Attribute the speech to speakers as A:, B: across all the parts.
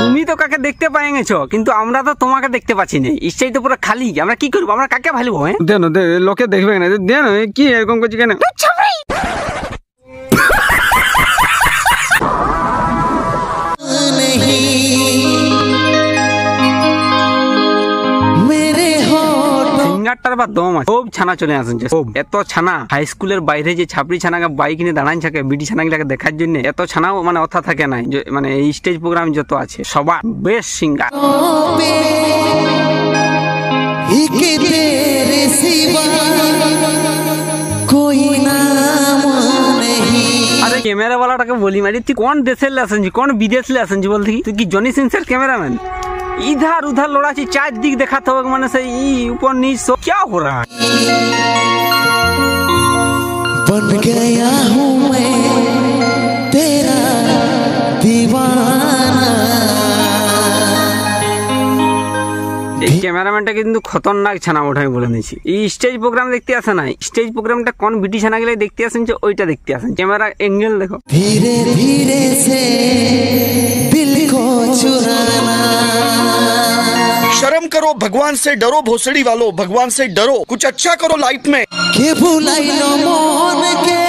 A: তুমি তো কাকে দেখতে পাই গেছো, কিন্তু আমরা তো তোমাকে দেখতে পাচ্ছি না। স্টেজ তো পুরো খালি, আমরা কি করবো? আমরা কাকে ভালো হয়?
B: দেন লোকে দেখবে না, দেন কি এরকম করছি কেন?
A: সিঙ্গারটার বা দম আছে, খুব ছানা চলে আসেন। এত ছানা হাই স্কুলের বাইরে যে ছাপড়ি ছানাকে বাইক নিয়ে দাঁড়ান থাকে বিডি ছানাগুলাকে দেখার জন্য, এত ছানাও মানে অথা থাকে নাই। মানে এই স্টেজ প্রোগ্রাম যত আছে সবার বেস্ট সিঙ্গার। আরে ক্যামেরা वालाটাকে বলি মারি, তুই কোন দেশের লাসেনজি, কোন বিদেশ লাসেনজি বল দেখি? তুই কি জনি সিনসের ক্যামেরাম্যান? इधर उधर लोड़ाची चार दिख देखा था मैंने से ऊपर नीचे क्या हो रहा है?
C: बन गया हूँ मैं तेरा दीवाना।
A: ক্যামেরাম্যানটা কিন্তু খতরনাক ছানা ওঠাই বলে নিয়েছি। এই স্টেজ প্রোগ্রাম দেখতে আসে না, স্টেজ প্রোগ্রামটা কোন বিটি ছানা গেলে দেখতে আসেন যে ওইটা দেখতে আসেন। ক্যামেরা এঙ্গেল দেখো।
C: धीरे धीरे से दिल को चुराना।
D: शर्म करो, भगवान से डरो, भोसड़ी वालों भगवान से डरो, कुछ अच्छा करो लाइफ में।
C: के भुलाई लो मन के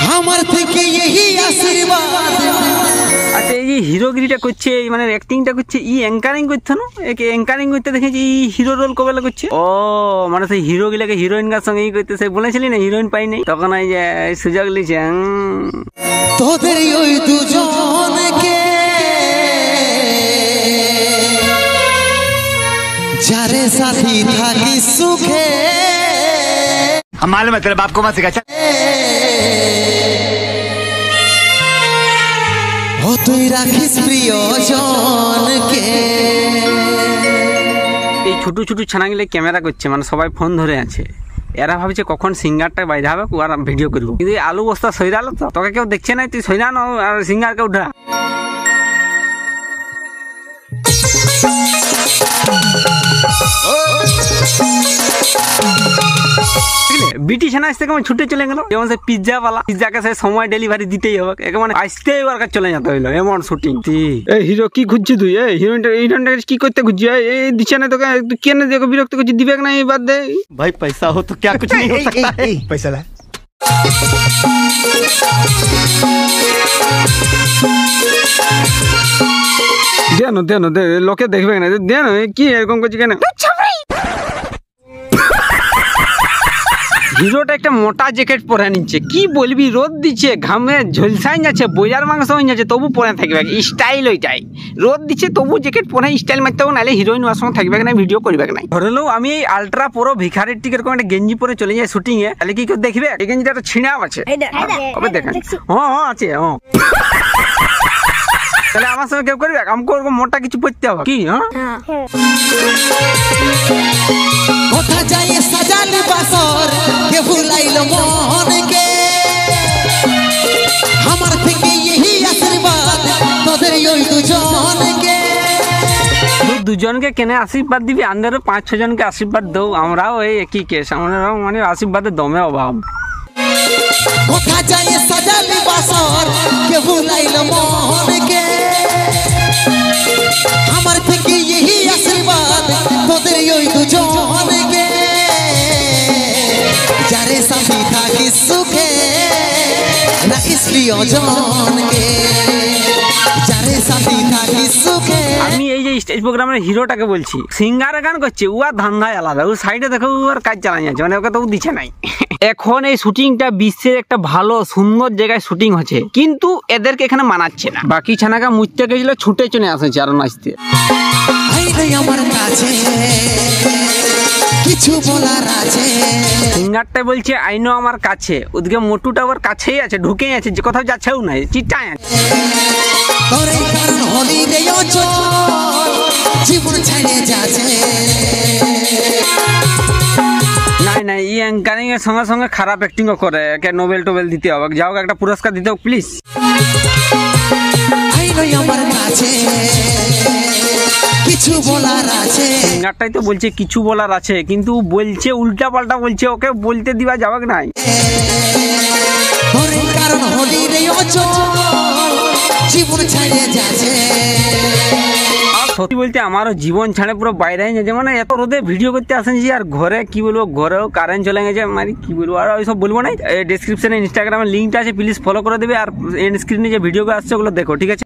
C: हमार থেকে यही आशीर्वाद।
A: আচ্ছা এই যে হিরোগিরিটা করছে, মানে অ্যাক্টিংটা করছে, ই অ্যাঙ্কারিং করছে না? একে অ্যাঙ্কারিং করতে দেখেছি ই হিরো রোল কবে করছে। ও মানে সেই হিরো গুলাকে হিরোইনকার সঙ্গে ই করতে, সেই বলেছিলি না হিরোইন পাই নাই, তখন এই যে সুযোগ লিছে।
C: তোদের ওই দুজনকে যারে সাথী থাকি সুখে,
D: हम मालूम है तेरे बाप को मत सिखा।
C: ও তুই রাখিস প্রিয়জনকে।
A: এই ছোট ছোট ছানাগুলো ক্যামেরা করছে, মানে সবাই ফোন ধরে আছে। এরা ভাবছে কখন সিঙ্গারটা বাইরে হবে আর ভিডিও করবো, কিন্তু আলু বস্তা সইরালো তো, তোকে কেউ দেখছে না, তুই সইরানো আর সিঙ্গারকে উঠা। বিটি ছানা আসতে কেমন ছুটে চলে গেল, যেমন সে পিজ্জা वाला, পিজ্জাকে সে সময় ডেলিভারি দিতেই হবে, একে মানে আসতেই ওর কাছে চলে যেতে হইলো, এমন শুটিং।
B: এই হিরো কি খুঁজছি তুই? এই হিরোইনটা কি করতে খুঁজছি? এই দিচ্ছে না তোকে, তুই কেন দেখো বিরক্ত করছিস? দিবে না এই বাদ দে
D: भाई पैसा हो तो क्या कुछ नहीं हो सकता है। पैसा ला।
B: দেন লোকে দেখবে না, দেন কি এরকম করছি কেন?
A: হিরোটা একটা মোটা জ্যাকেট পরে নিচ্ছে, কি বলবি? রোদ দিচ্ছে, ঘামে ঝলসাই যাচ্ছে, বইয়ার মাংস হয়ে যাচ্ছে, তবু পরে থাকবে। স্টাইল ওইটাই, রোদ দিচ্ছে তবু জ্যাকেট পরে স্টাইল মারতে হবে, নাহলে হিরোইন ওর সঙ্গে থাকবে না, ভিডিও করবে না। ধরে লো আমি এই আলট্রা পুরো ভিখারির টিকের কোনো একটা গেঞ্জি পরে চলে যাই শুটিং এ, তাহলে কি কেউ দেখবে? এই গেঞ্জিটা একটা ছিঁড়াও আছে, কবে দেখেন? হ্যাঁ আছে, হ্যাঁ। তাহলে আমার সঙ্গে কেউ করবে? আমাকে ওরকম মোটা কিছু পড়তে হবে কি? হ্যাঁ
C: কোথা যায় সাজালি বাসর কে ভুলাইলো মনকে, আমার থেকে यही আশীর্বাদ তোদের ওই দুজনকে।
A: দুজনকে কেন আশীর্বাদ দিবি? আন্দারও 5-6 জনকে আশীর্বাদ দাও। আমরাও এই একই কেস, আমরাও মানে আশীর্বাদের দমে অভাব।
C: কোথা যায় সাজালি বাসর কে ভুলাইলো মনকে, আমার থেকে यही আশীর্বাদ তোদের ওই দুজনকে। যারে সাথী থাকি সুখে রাখিস প্রিয়জনকে, যারে সাথী থাকি সুখে।
A: আমি এই যে স্টেজ প্রোগ্রামের হিরোটাকে বলছি, সিঙ্গারে গান করছে, ও আর ধান্দায় আলাদা, ও সাইডে দেখো আর কাজ চালাই যাচ্ছে, মানে ওকে তো দিচ্ছে নাই। এখন এই শুটিংটা বিশ্বের একটা ভালো সুন্দর জায়গায় শুটিং হচ্ছে, কিন্তু এদেরকে এখানে মানাচ্ছে না। বাকি ছানাকে মুছতে গেছিল, ছুটে চলে আসেছে আরো নাচতে।
C: আমার কাছে কিছু বলার আছে,
A: সিঙ্গারটা বলছে আইনো আমার কাছে, ওদিকে মোটুটা ওর কাছেই আছে, ঢুকেই আছে, যে কোথাও যাচ্ছেও নাই, চিটায় আছে।
C: তোর এই কারণ হলি রে অচল, জীবন ছেড়ে যাচ্ছে।
A: নাই ই অ্যাঙ্কারিং এর সঙ্গে সঙ্গে খারাপ অ্যাক্টিংও করে, একে নোবেল টোবেল দিতে হবে, যাও একটা পুরস্কার দিতে হবে প্লিজ।
C: আমার কাছে কিছু বলার আছে
B: সিঙ্গারটাই তো বলছে কিছু বলার আছে, কিন্তু বলছে উল্টা পাল্টা বলছে, ওকে বলতে দিবা যাবে নাই।
C: ওরে কারণ হলি রে অচল জীবন ছাড়িয়ে যাচ্ছে।
B: সত্যি বলতে আমারও জীবন ছাড়ে পুরো বাইরে যাচ্ছে, মানে এত রোদে ভিডিও করতে আসেন যে, আর ঘরে কি বলবো, ঘরেও কারেন্ট চলে গেছে, মানে কি বলবো আর ওইসব বলবো না। ডেসক্রিপশনে ইনস্টাগ্রামের লিঙ্কটা আছে, প্লিজ ফলো করে দেবে, আর এন্ড স্ক্রিনে যে ভিডিওগুলো আসছে ওগুলো দেখো, ঠিক আছে।